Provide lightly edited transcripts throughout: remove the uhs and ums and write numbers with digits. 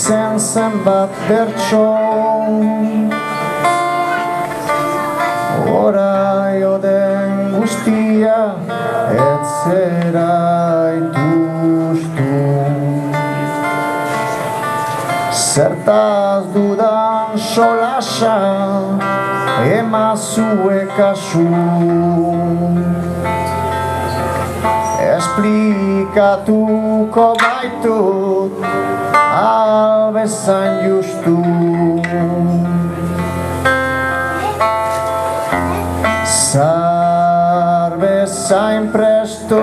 nintzen zenbat bertso oraio den guztia etzera itustu zertaz dudan solasa emazue kasu esplikatuko baitut albezain justu zar bezain presto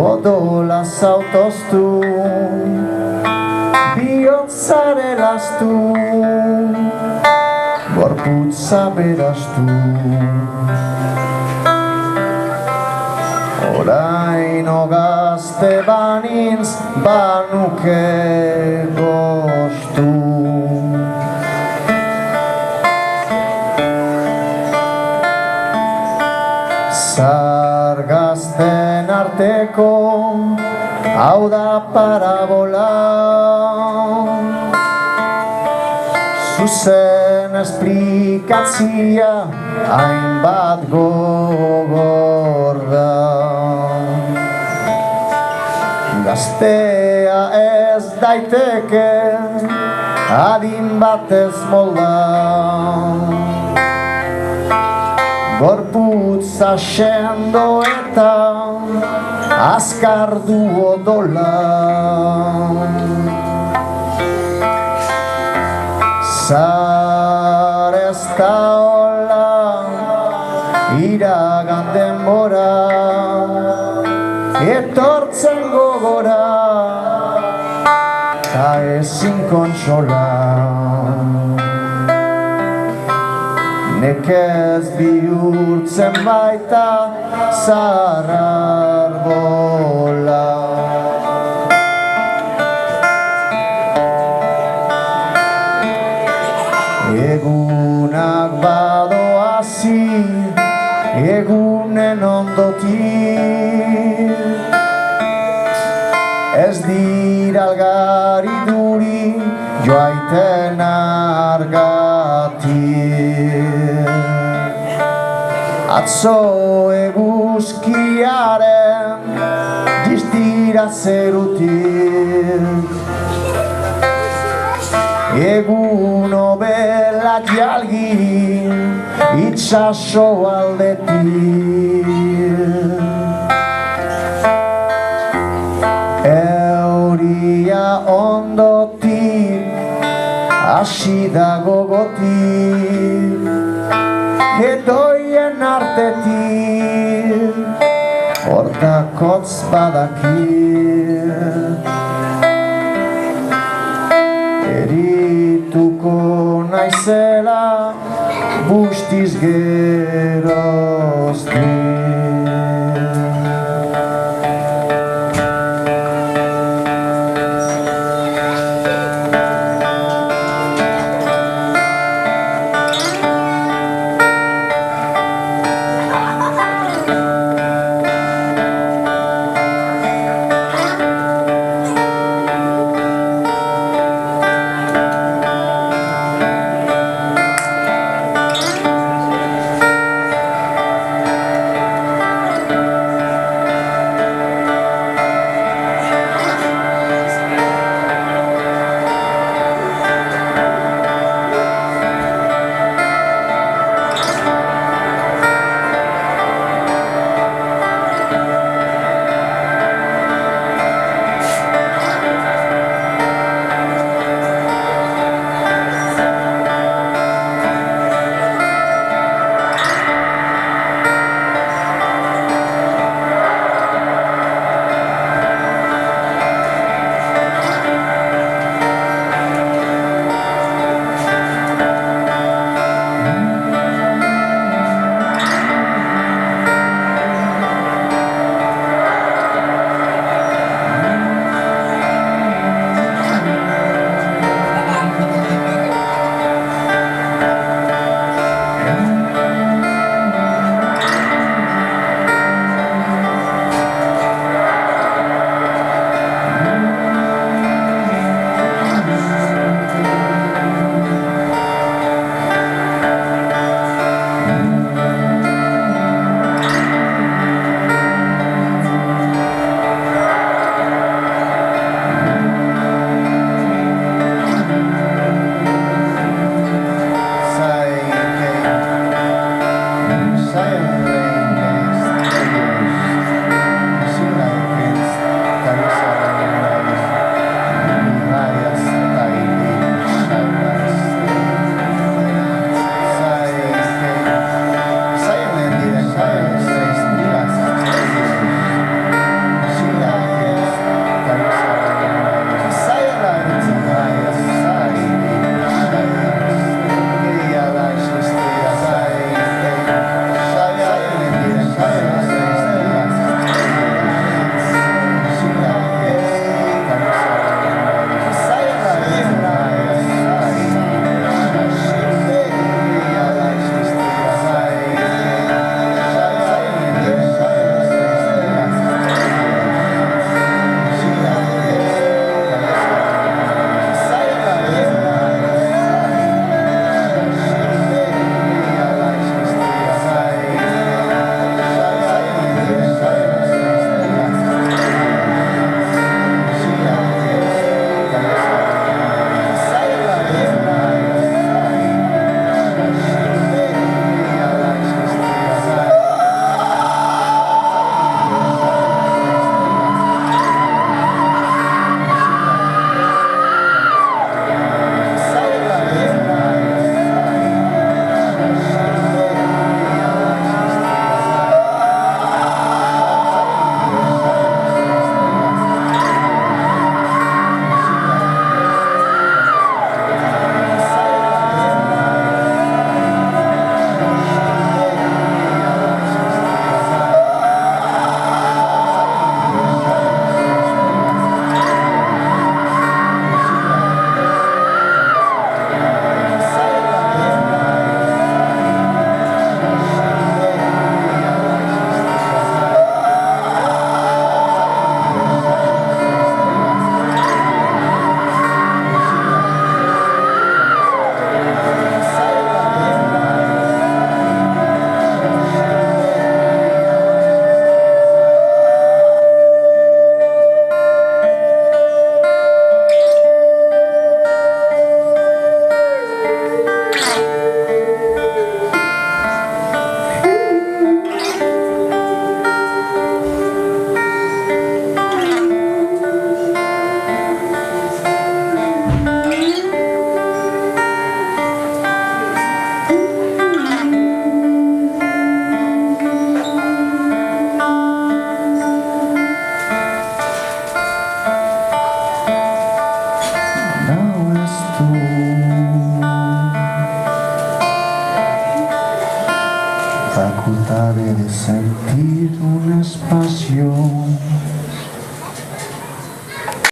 odola zautoztu bihotzare lastu gorputza beraztu oraino gazte banintz banuke goztu zar gazten arteko hau da parabola zuzen esplikatzia hainbat gogor da gaztea ez daiteke adin batez molda gorputza sendo eta azkar du odola zar ez da hola iragan denbora etortzen gogora ta ezin kontsola nekez bihurtzen baita zahar arbola egunak badoazi egunen ondotik ez dira algari duri joaiten argatik atzo eguzkiaren distira zerutik egun obela jalgi itxaso aldetik euria ondotik hasi da gogotik edoien artetik hortakotz badakit erituko naizela bustiz geroztik facultad de sentir un espacio